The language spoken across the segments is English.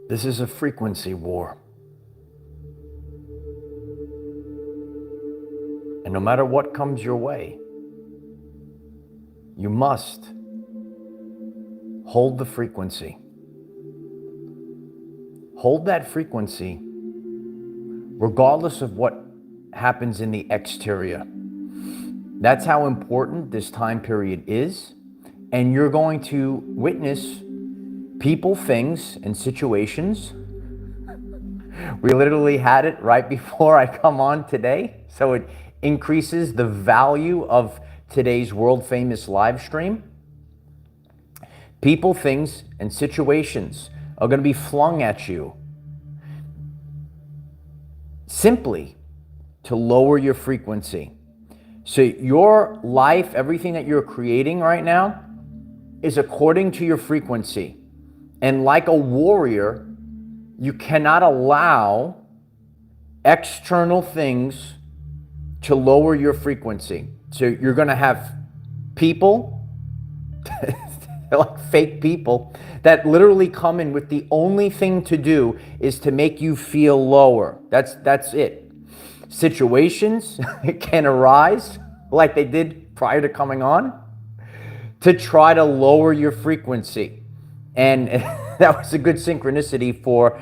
This is a frequency war. And no matter what comes your way, you must hold the frequency. Hold that frequency regardless of what happens in the exterior. That's how important this time period is. And you're going to witness people, things, and situations. We literally had it right before I come on today. So it increases the value of today's world famous live stream. People, things, and situations are going to be flung at you simply to lower your frequency. So your life, everything that you're creating right now, is according to your frequency. And like a warrior, you cannot allow external things to lower your frequency. So you're going to have people, like fake people, that literally come in with the only thing to do is to make you feel lower. That's it. Situations can arise, like they did prior to coming on, to try to lower your frequency. And that was a good synchronicity for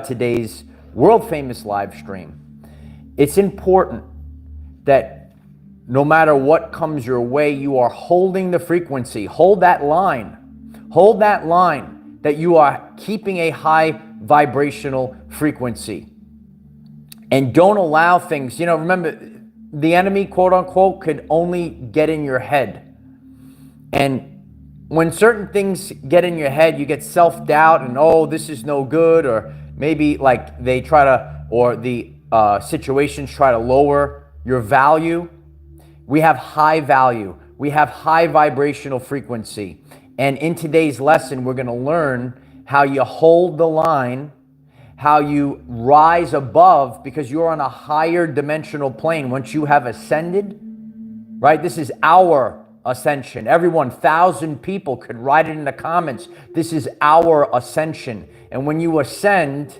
today's world famous live stream. It's important that no matter what comes your way, you are holding the frequency. Hold that line. Hold that line that you are keeping a high vibrational frequency. And don't allow things, remember, the enemy, quote unquote, could only get in your head. And when certain things get in your head, you get self-doubt and, oh, this is no good, or maybe like they try to, or the situations try to lower your value. We have high value. We have high vibrational frequency. And in today's lesson, we're going to learn how you hold the line, how you rise above, because you're on a higher dimensional plane. Once you have ascended, right? This is our ascension. Everyone, 1,000 people could write it in the comments. This is our ascension. And when you ascend,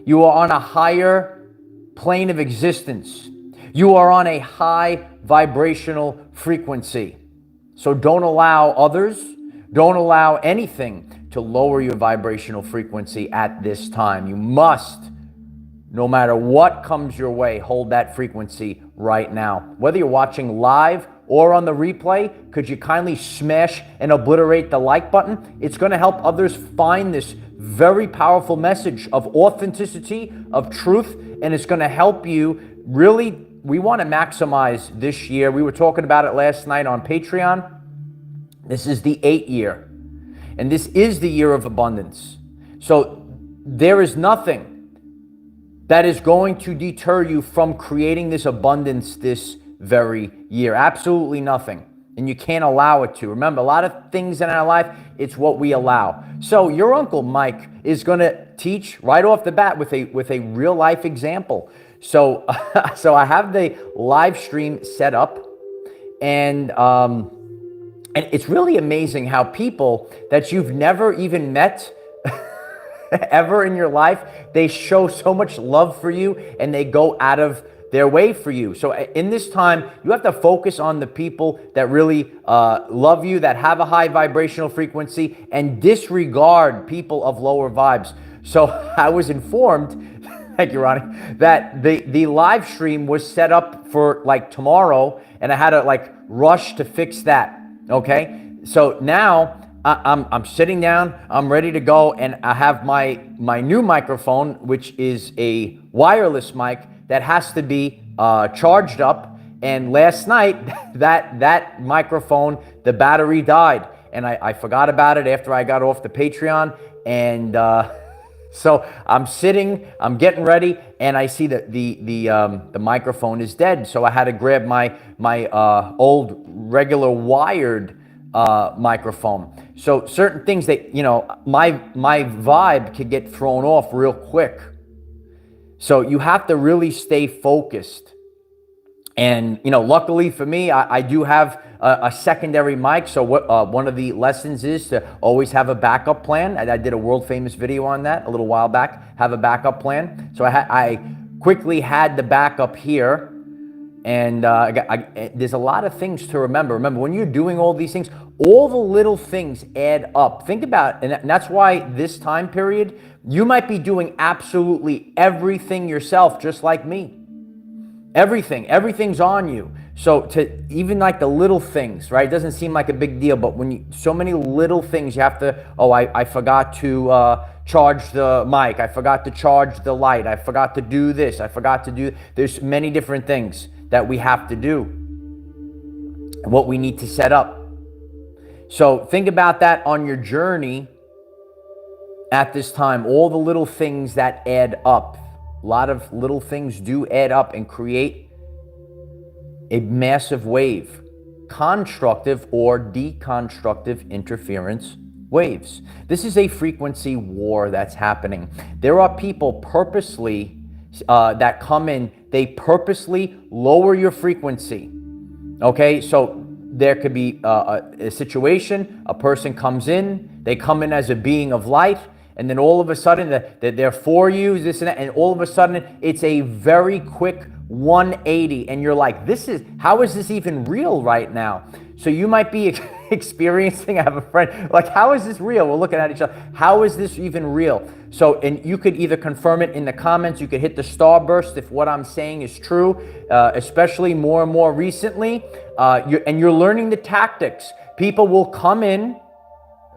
you are on a higher plane of existence. You are on a high vibrational frequency. So don't allow others, don't allow anything to lower your vibrational frequency at this time. You must, no matter what comes your way, hold that frequency right now. Whether you're watching live or on the replay, could you kindly smash and obliterate the like button? It's going to help others find this very powerful message of authenticity, of truth, and it's going to help you really. We want to maximize this year. We were talking about it last night on Patreon. This is the 8th year, and this is the year of abundance. So there is nothing that is going to deter you from creating this abundance this very year. Absolutely nothing. And you can't allow it to. Remember, a lot of things in our life, it's what we allow. So your Uncle Mike is going to teach right off the bat with a real life example. So I have the live stream set up, and it's really amazing how people that you've never even met ever in your life, they show so much love for you and they go out of their way for you. So in this time, you have to focus on the people that really love you, that have a high vibrational frequency, and disregard people of lower vibes. So I was informed, thank you, Ronnie, that the live stream was set up for like tomorrow, and I had to like rush to fix that. Okay, so now I'm sitting down, I'm ready to go, and I have my new microphone, which is a wireless mic that has to be charged up. And last night, that microphone, the battery died, and I forgot about it after I got off the Patreon, and so I'm sitting, I'm getting ready, and I see that the microphone is dead. So I had to grab my old regular wired microphone. So certain things that, my vibe could get thrown off real quick. So you have to really stay focused. And, luckily for me, I do have a secondary mic. So what one of the lessons is to always have a backup plan. I did a world famous video on that a little while back. Have a backup plan. So I quickly had the backup here. And there's a lot of things to remember. Remember, when you're doing all these things, all the little things add up. Think about, and that's why this time period, you might be doing absolutely everything yourself, just like me. Everything's on you. So to even like the little things, right? It doesn't seem like a big deal, but when so many little things, you have to, I forgot to charge the mic. I forgot to charge the light. I forgot to do this. I forgot to do, there's many different things that we have to do, what we need to set up. So think about that on your journey at this time, all the little things that add up. A lot of little things do add up and create a massive wave, constructive or deconstructive interference waves. This is a frequency war that's happening. There are people purposely that come in, they purposely lower your frequency. Okay, so there could be a situation, a person comes in, they come in as a being of light, and then all of a sudden that they're for you, this and that, and all of a sudden it's a very quick 180, and you're like, how is this even real right now? So you might be experiencing, I have a friend, like, how is this real? We're looking at each other. How is this even real? So, and you could either confirm it in the comments, you could hit the starburst if what I'm saying is true, especially more and more recently, and you're learning the tactics. People will come in,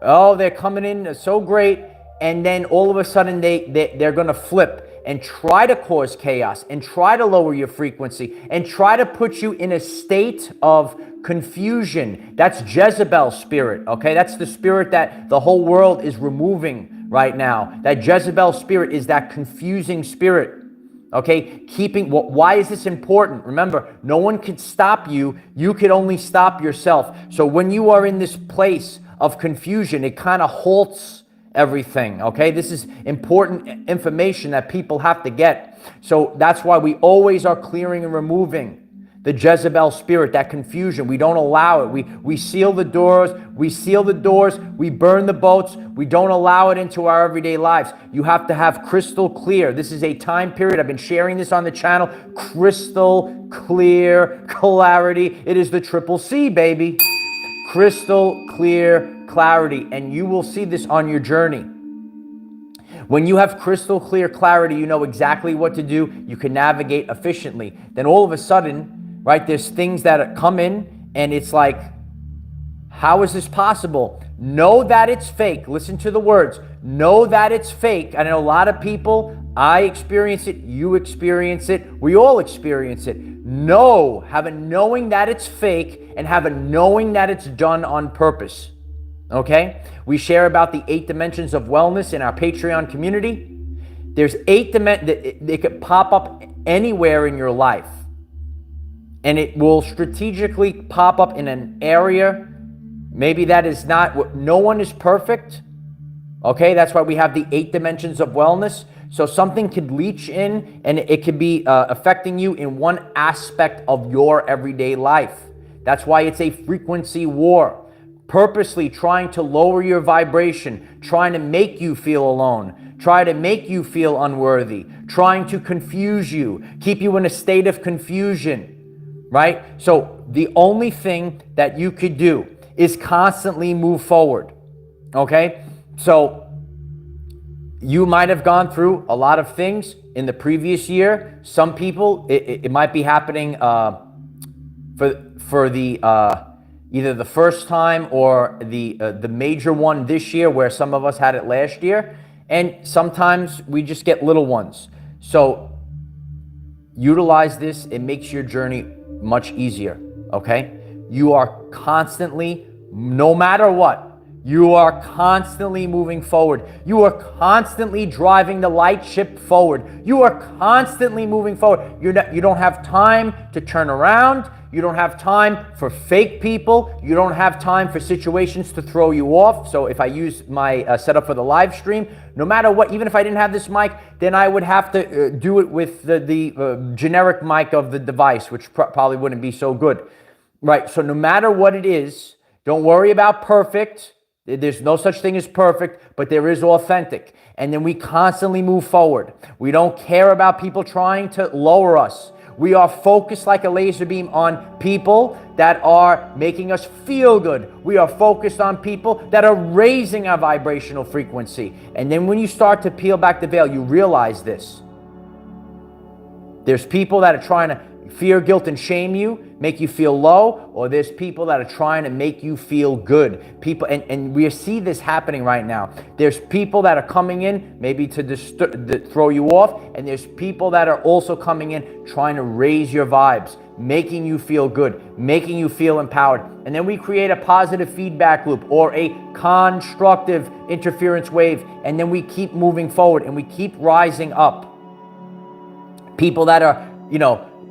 they're coming in so great, and then all of a sudden they're gonna flip and try to cause chaos and try to lower your frequency and try to put you in a state of confusion. That's Jezebel spirit, okay? That's the spirit that the whole world is removing right now. That Jezebel spirit is that confusing spirit, okay? Why is this important? Remember, no one can stop you. You could only stop yourself. So when you are in this place of confusion, it kind of halts everything, okay? This is important information that people have to get. So that's why we always are clearing and removing the Jezebel spirit, that confusion. We don't allow it. We seal the doors. We burn the boats. We don't allow it into our everyday lives. You have to have crystal clear. This is a time period. I've been sharing this on the channel. Crystal clear clarity. It is the triple C, baby. Crystal clear clarity, and you will see this on your journey. When you have crystal clear clarity, you know exactly what to do. You can navigate efficiently. Then all of a sudden, right, there's things that come in, and it's like, how is this possible? Know that it's fake. Listen to the words. Know that it's fake. I know a lot of people, I experience it, you experience it, we all experience it. Have a knowing that it's fake, and have a knowing that it's done on purpose. Okay? We share about the 8 dimensions of wellness in our Patreon community. There's 8 dimensions. They could pop up anywhere in your life. And it will strategically pop up in an area. Maybe that is not, no one is perfect. Okay? That's why we have the 8 dimensions of wellness. So something could leach in, and it could be affecting you in one aspect of your everyday life. That's why it's a frequency war. Purposely trying to lower your vibration, trying to make you feel alone, try to make you feel unworthy, trying to confuse you, keep you in a state of confusion, right? So the only thing that you could do is constantly move forward, okay? So you might have gone through a lot of things in the previous year. Some people, it might be happening for the either the first time or the major one this year, where some of us had it last year, and sometimes we just get little ones. So utilize this. It makes your journey much easier, okay? You are constantly, no matter what, you are constantly moving forward. You are constantly driving the light ship forward. You are constantly moving forward. You don't have time to turn around. You don't have time for fake people. You don't have time for situations to throw you off. So if I use my setup for the live stream, no matter what, even if I didn't have this mic, then I would have to do it with the generic mic of the device, which probably wouldn't be so good. Right. So no matter what it is, don't worry about perfect. There's no such thing as perfect, but there is authentic. And then we constantly move forward. We don't care about people trying to lower us. We are focused like a laser beam on people that are making us feel good. We are focused on people that are raising our vibrational frequency. And then when you start to peel back the veil, you realize this. There's people that are trying to fear, guilt, and shame you, make you feel low, or there's people that are trying to make you feel good. People, and we see this happening right now. There's people that are coming in maybe to throw you off, and there's people that are also coming in trying to raise your vibes, making you feel good, making you feel empowered. And then we create a positive feedback loop or a constructive interference wave, and then we keep moving forward and we keep rising up. People that are,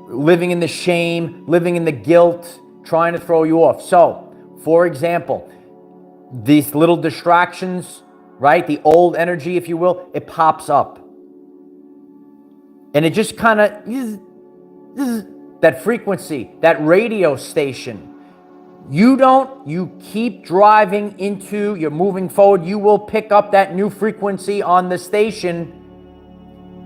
living in the shame, living in the guilt, trying to throw you off. So, for example, these little distractions, right? The old energy, if you will, it pops up. And it just kind of, that frequency, that radio station. You keep driving you're moving forward, you will pick up that new frequency on the station.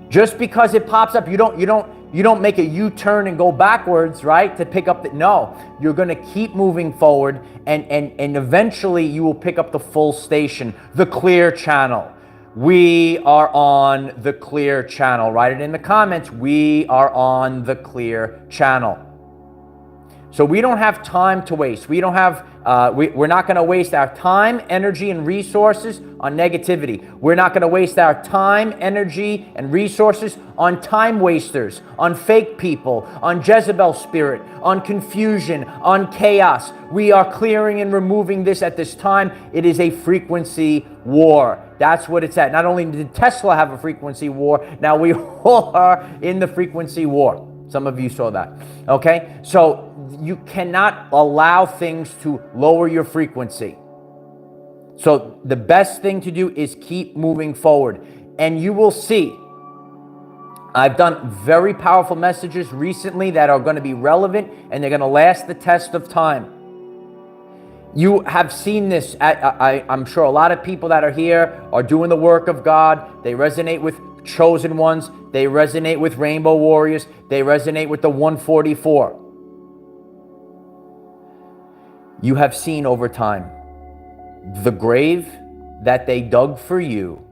Just because it pops up, you don't make a U-turn and go backwards, right? To pick up no, you're going to keep moving forward and eventually you will pick up the full station, the clear channel. We are on the clear channel. Write it in the comments. We are on the clear channel. So we don't have time to waste. We don't have, we're not going to waste our time, energy, and resources on negativity. We're not going to waste our time, energy, and resources on time wasters, on fake people, on Jezebel spirit, on confusion, on chaos. We are clearing and removing this at this time. It is a frequency war. That's what it's at. Not only did Tesla have a frequency war, now we all are in the frequency war. Some of you saw that. Okay? So you cannot allow things to lower your frequency. So the best thing to do is keep moving forward. And you will see, I've done very powerful messages recently that are going to be relevant and they're going to last the test of time. You have seen this. I'm sure a lot of people that are here are doing the work of God. They resonate with chosen ones. They resonate with rainbow warriors. They resonate with the 144. You have seen over time, the grave that they dug for you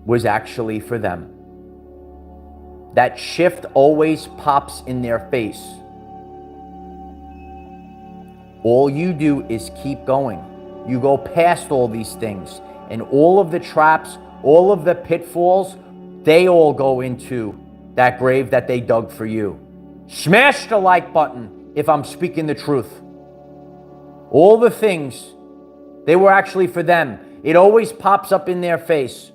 was actually for them. That shift always pops in their face. All you do is keep going. You go past all these things, and all of the traps, all of the pitfalls, they all go into that grave that they dug for you. Smash the like button if I'm speaking the truth. All the things, they were actually for them. It always pops up in their face.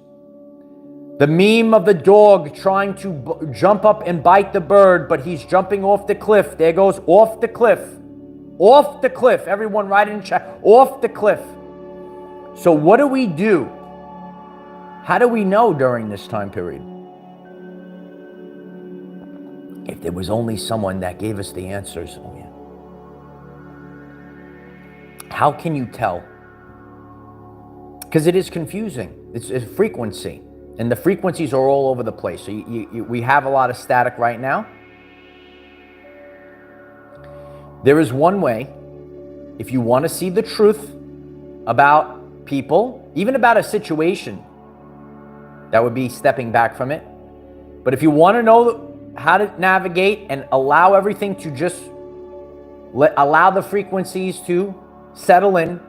The meme of the dog trying to jump up and bite the bird, but he's jumping off the cliff. There goes off the cliff. Off the cliff. Everyone write in chat. Off the cliff. So what do we do? How do we know during this time period? If there was only someone that gave us the answers. Oh, yeah. How can you tell? Because it is confusing. It's a frequency. And the frequencies are all over the place. So we have a lot of static right now. There is one way, if you want to see the truth about people, even about a situation, that would be stepping back from it. But if you want to know how to navigate and allow everything to just allow the frequencies to settle in,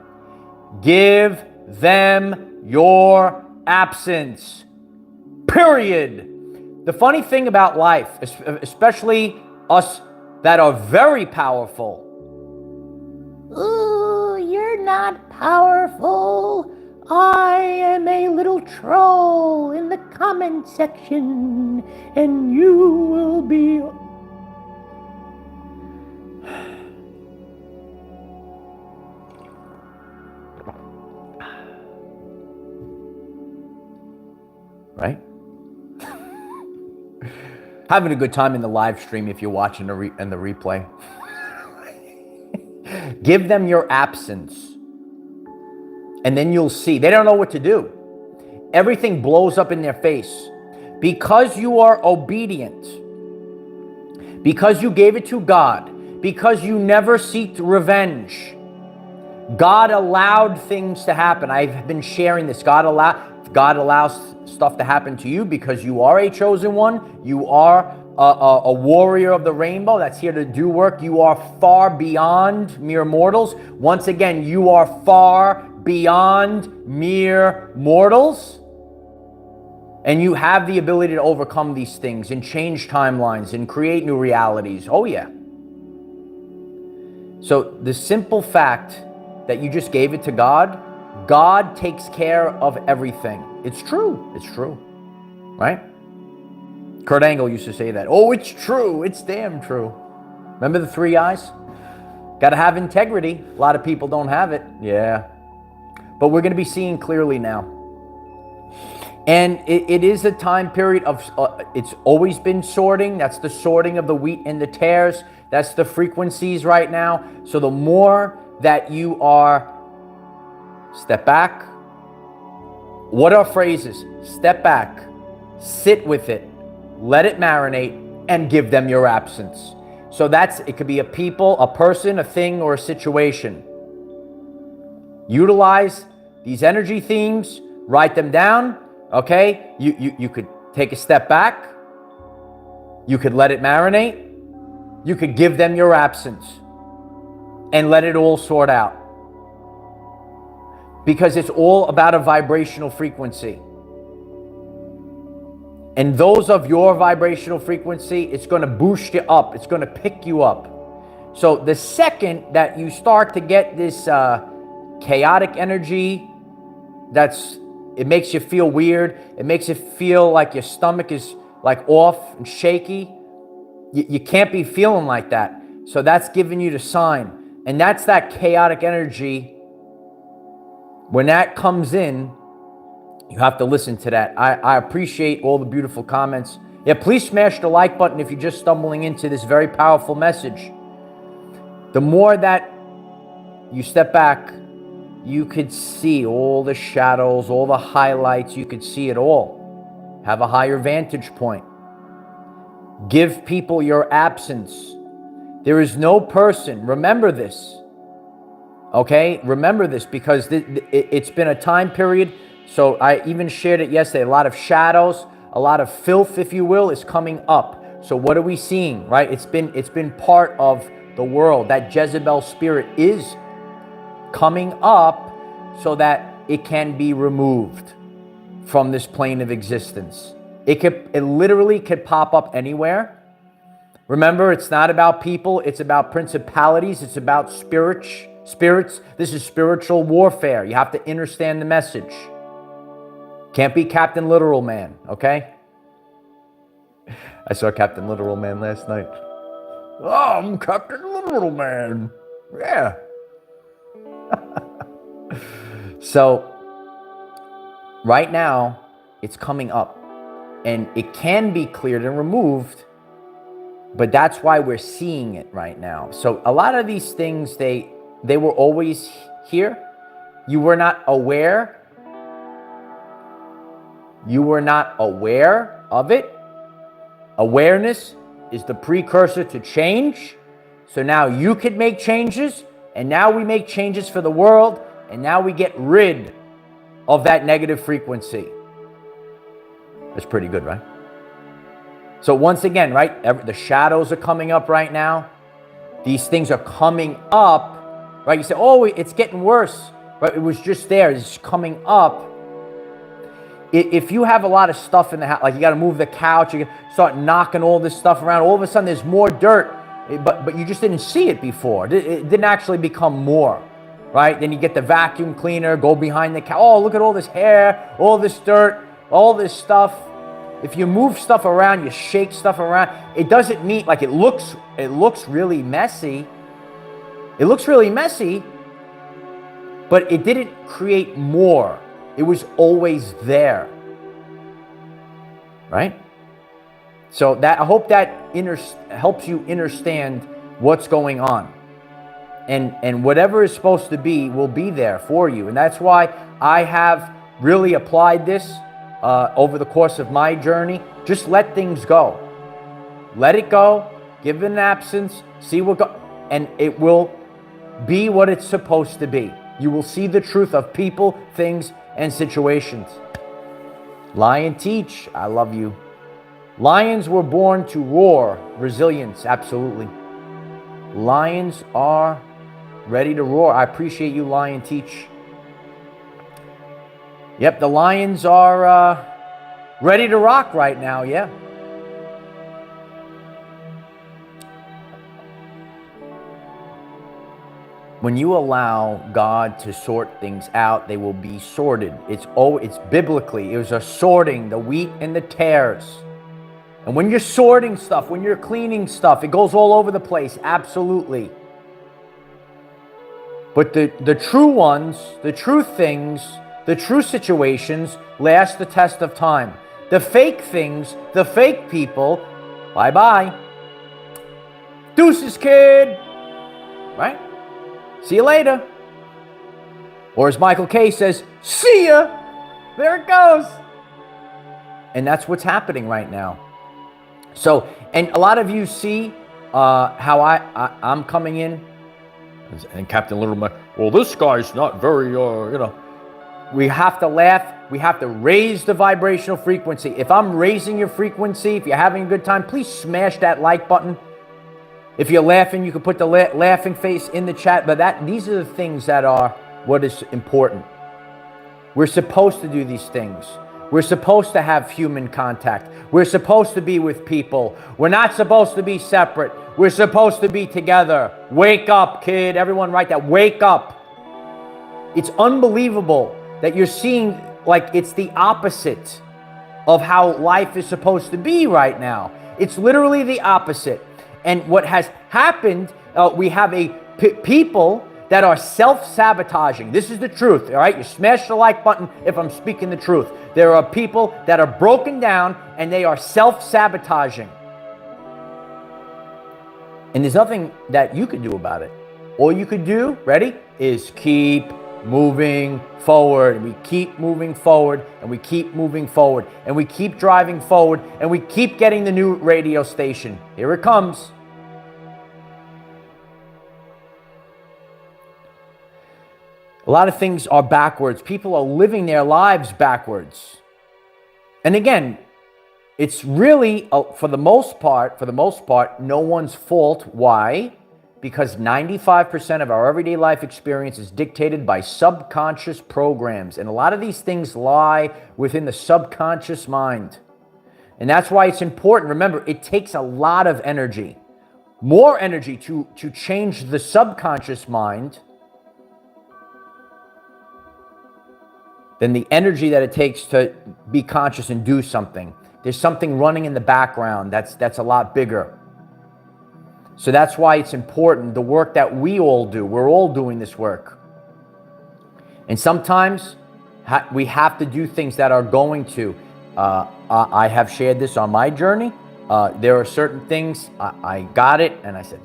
give them your absence. Period. The funny thing about life, especially us that are very powerful. Ooh, you're not powerful. I am a little troll in the comment section, and you will be... Right? Having a good time in the live stream if you're watching in the replay. Give them your absence. And then you'll see. They don't know what to do. Everything blows up in their face. Because you are obedient, because you gave it to God, because you never seeked revenge, God allowed things to happen. I've been sharing this. God allows stuff to happen to you because you are a chosen one. You are a warrior of the rainbow that's here to do work. You are far beyond mere mortals. Once again, you are far beyond mere mortals. And you have the ability to overcome these things and change timelines and create new realities. Oh, yeah. So the simple fact that you just gave it to God, God takes care of everything. It's true. It's true. Right? Kurt Angle used to say that. Oh, it's true. It's damn true. Remember the 3 eyes? Got to have integrity. A lot of people don't have it. Yeah. But we're going to be seeing clearly now. And it is a time period of, it's always been sorting. That's the sorting of the wheat and the tares. That's the frequencies right now. So the more that you are, step back. What are phrases? Step back, sit with it, let it marinate, and give them your absence. So it could be a people, a person, a thing, or a situation. Utilize these energy themes, write them down. Okay, you could take a step back. You could let it marinate. You could give them your absence and let it all sort out. Because it's all about a vibrational frequency. And those of your vibrational frequency, it's going to boost you up. It's going to pick you up. So the second that you start to get this chaotic energy, it makes you feel weird. It makes you feel like your stomach is like off and shaky. You can't be feeling like that. So that's giving you the sign. And that's that chaotic energy. When that comes in, you have to listen to that. I appreciate all the beautiful comments. Yeah, please smash the like button if you're just stumbling into this very powerful message. The more that you step back, you could see all the shadows, all the highlights. You could see it all. Have a higher vantage point. Give people your absence. There is no person. Remember this. Okay? Remember this, because it's been a time period. So I even shared it yesterday. A lot of shadows, a lot of filth, if you will, is coming up. So what are we seeing, right? It's been part of the world. That Jezebel spirit is coming up so that it can be removed from this plane of existence. It literally could pop up anywhere. Remember, it's not about people, it's about principalities, it's about spirits. This is spiritual warfare. You have to understand the message. Can't be Captain Literal Man, okay? I saw Captain Literal Man last night. Oh, I'm Captain Literal Man. Yeah. So, right now, it's coming up. And it can be cleared and removed, but that's why we're seeing it right now. So a lot of these things, they were always here. You were not aware. You were not aware of it. Awareness is the precursor to change. So now you could make changes, and now we make changes for the world, and now we get rid of that negative frequency. That's pretty good, right? So once again, right, the shadows are coming up right now. These things are coming up, right? You say, oh, it's getting worse, right? It was just there. It's coming up. If you have a lot of stuff in the house, like you got to move the couch, you start knocking all this stuff around, all of a sudden there's more dirt, but you just didn't see it before. It didn't actually become more, right? Then you get the vacuum cleaner, go behind the couch. Oh, look at all this hair, all this dirt, all this stuff. If you move stuff around, you shake stuff around, it doesn't mean, like it looks really messy. It looks really messy, but it didn't create more. It was always there, right? So I hope that helps you understand what's going on. and whatever is supposed to be will be there for you. And that's why I have really applied this over the course of my journey. Just let things go. Let it go. Give it an absence. See what go, and it will be what it's supposed to be. You will see the truth of people, things, and situations. Lion teach. I love you. Lions were born to roar. Resilience. Absolutely. Lions are ready to roar. I appreciate you, Lion teach. Yep, the Lions are ready to rock right now. Yeah. When you allow God to sort things out, they will be sorted. It's biblically, it was a sorting, the wheat and the tares. And when you're sorting stuff, when you're cleaning stuff, it goes all over the place, absolutely. But the true ones, the true things, the true situations last the test of time. The fake things, the fake people, bye-bye. Deuces, kid. Right? See you later. Or as Michael K says, see ya. There it goes. And that's what's happening right now. So, and a lot of you see how I'm coming in. And Captain Littleman, well, this guy's not very, we have to laugh. We have to raise the vibrational frequency. If I'm raising your frequency, if you're having a good time, please smash that like button. If you're laughing, you can put the laughing face in the chat. But these are the things that are what is important. We're supposed to do these things. We're supposed to have human contact. We're supposed to be with people. We're not supposed to be separate. We're supposed to be together. Wake up, kid. Everyone write that. Wake up. It's unbelievable that you're seeing like it's the opposite of how life is supposed to be right now. It's literally the opposite. And what has happened, we have people that are self-sabotaging. This is the truth, all right? You smash the like button if I'm speaking the truth. There are people that are broken down and they are self-sabotaging. And there's nothing that you can do about it. All you could do, ready, is keep moving forward. And we keep moving forward, and we keep moving forward, and we keep driving forward, and we keep getting the new radio station. Here it comes. A lot of things are backwards. People are living their lives backwards. And again, it's really, for the most part, no one's fault. Why? Because 95% of our everyday life experience is dictated by subconscious programs. And a lot of these things lie within the subconscious mind. And that's why it's important. Remember, it takes a lot of energy, more energy to change the subconscious mind than the energy that it takes to be conscious and do something. There's something running in the background that's a lot bigger. So that's why it's important, the work that we all do. We're all doing this work. And sometimes we have to do things that are going to. I have shared this on my journey. There are certain things, I got it, and I said,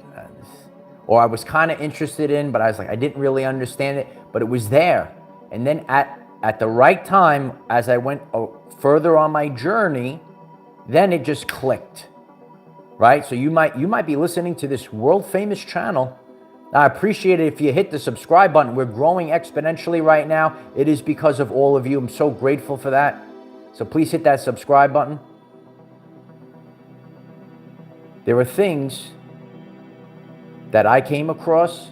or I was kind of interested in, but I was like, I didn't really understand it, but it was there. And then at the right time, as I went further on my journey, then it just clicked. Right? So you might be listening to this world famous channel. I appreciate it if you hit the subscribe button. We're growing exponentially right now. It is because of all of you. I'm so grateful for that. So please hit that subscribe button. There are things that I came across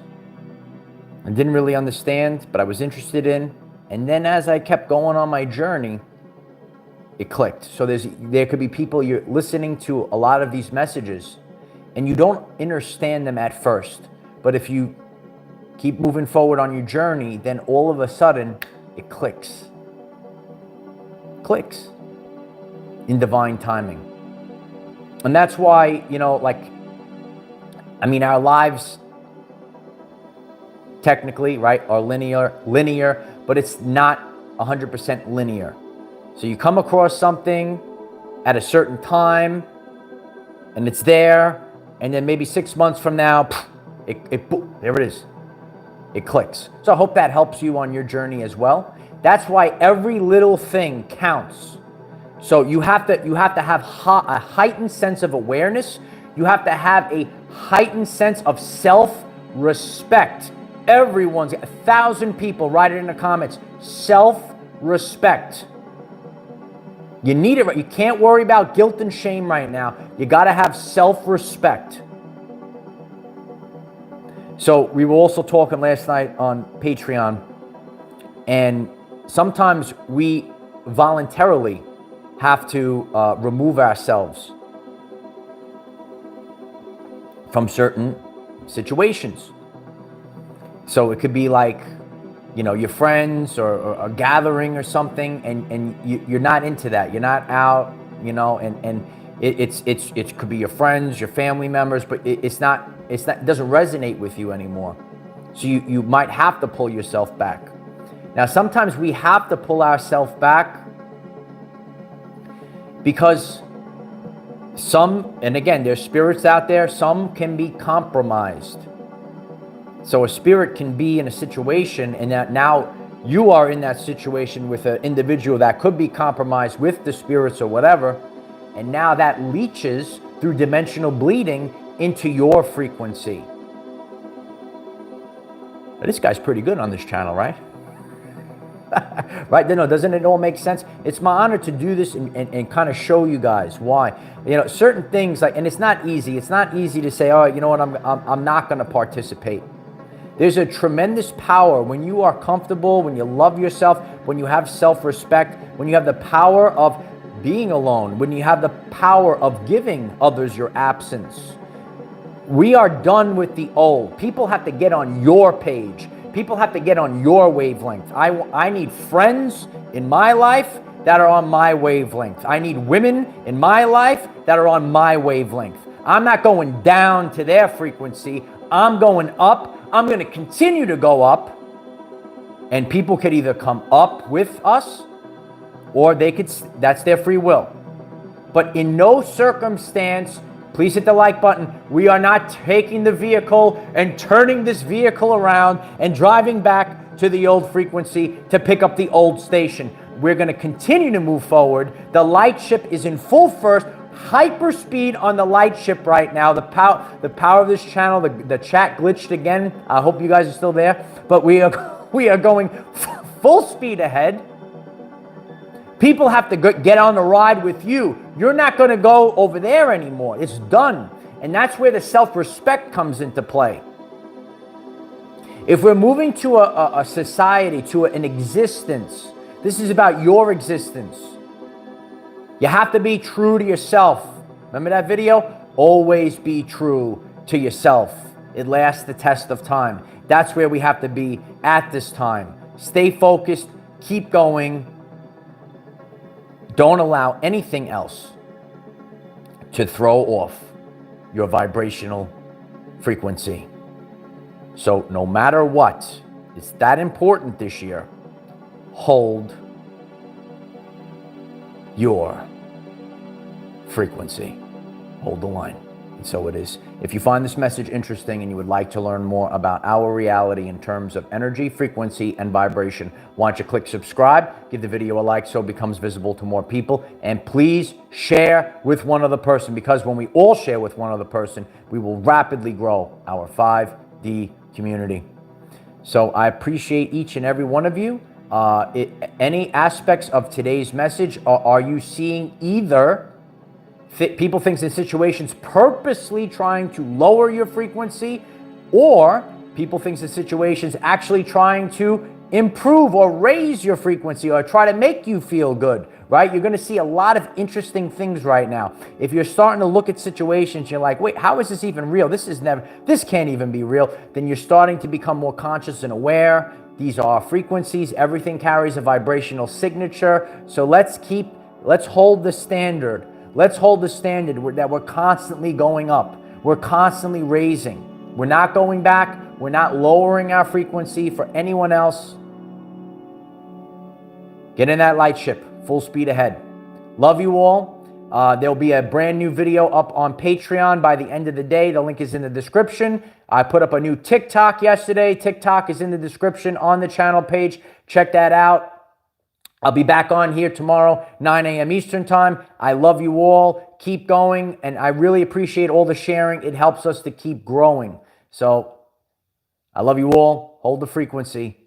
and didn't really understand, but I was interested in. And then as I kept going on my journey, it clicked. So there could be people, you're listening to a lot of these messages and you don't understand them at first. But if you keep moving forward on your journey, then all of a sudden it clicks. Clicks in divine timing. And that's why, our lives technically, right, are linear, but it's not 100% linear. So you come across something at a certain time and it's there, and then maybe 6 months from now, there it is. it clicks. So I hope that helps you on your journey as well. That's why every little thing counts. So you have to have a heightened sense of awareness. You have to have a heightened sense of self-respect. Everyone's 1,000 people write it in the comments. Self-respect. You need it. You can't worry about guilt and shame right now. You got to have self-respect. So we were also talking last night on Patreon, and sometimes we voluntarily have to remove ourselves from certain situations. So it could be like, you know, your friends or a gathering or something, and you're not into that. You're not out, you know, and it could be your friends, your family members, but it doesn't resonate with you anymore. So you might have to pull yourself back. Now, sometimes we have to pull ourselves back because and again, there's spirits out there, some can be compromised. So a spirit can be in a situation, and that now you are in that situation with an individual that could be compromised with the spirits or whatever, and now that leaches through dimensional bleeding into your frequency. This guy's pretty good on this channel, right? Right? No, doesn't it all make sense? It's my honor to do this and kind of show you guys why. You know, certain things, like, and it's not easy. It's not easy to say, oh, you know what, I'm not going to participate. There's a tremendous power when you are comfortable, when you love yourself, when you have self-respect, when you have the power of being alone, when you have the power of giving others your absence. We are done with the old. People have to get on your page. People have to get on your wavelength. I need friends in my life that are on my wavelength. I need women in my life that are on my wavelength. I'm not going down to their frequency. I'm going up. I'm going to continue to go up. And people could either come up with us, or they could, that's their free will. But in no circumstance, please hit the like button. We are not taking the vehicle and turning this vehicle around and driving back to the old frequency to pick up the old station. We're going to continue to move forward. The light ship is in full first, hyper speed on the light ship right now. The power of this channel, the chat glitched again. I hope you guys are still there. But we are going full speed ahead. People have to get on the ride with you. You're not going to go over there anymore. It's done. And that's where the self-respect comes into play. If we're moving to a society, to an existence, this is about your existence. You have to be true to yourself. Remember that video? Always be true to yourself. It lasts the test of time. That's where we have to be at this time. Stay focused. Keep going. Don't allow anything else to throw off your vibrational frequency. So no matter what, it's that important this year. Hold your frequency. Hold the line. And so it is. If you find this message interesting and you would like to learn more about our reality in terms of energy, frequency, and vibration, why don't you click subscribe, give the video a like so it becomes visible to more people, and please share with one other person, because when we all share with one other person, we will rapidly grow our 5D community. So I appreciate each and every one of you. Any aspects of today's message, are you seeing either people think in situations purposely trying to lower your frequency, or people think in situations actually trying to improve or raise your frequency or try to make you feel good, right? You're going to see a lot of interesting things right now. If you're starting to look at situations, you're like, wait, how is this even real? This can't even be real. Then you're starting to become more conscious and aware. These are frequencies. Everything carries a vibrational signature. So let's hold the standard. Let's hold the standard that we're constantly going up. We're constantly raising. We're not going back. We're not lowering our frequency for anyone else. Get in that light ship, full speed ahead. Love you all. There'll be a brand new video up on Patreon by the end of the day. The link is in the description. I put up a new TikTok yesterday. TikTok is in the description on the channel page. Check that out. I'll be back on here tomorrow, 9 a.m. Eastern time. I love you all. Keep going. And I really appreciate all the sharing. It helps us to keep growing. So I love you all. Hold the frequency.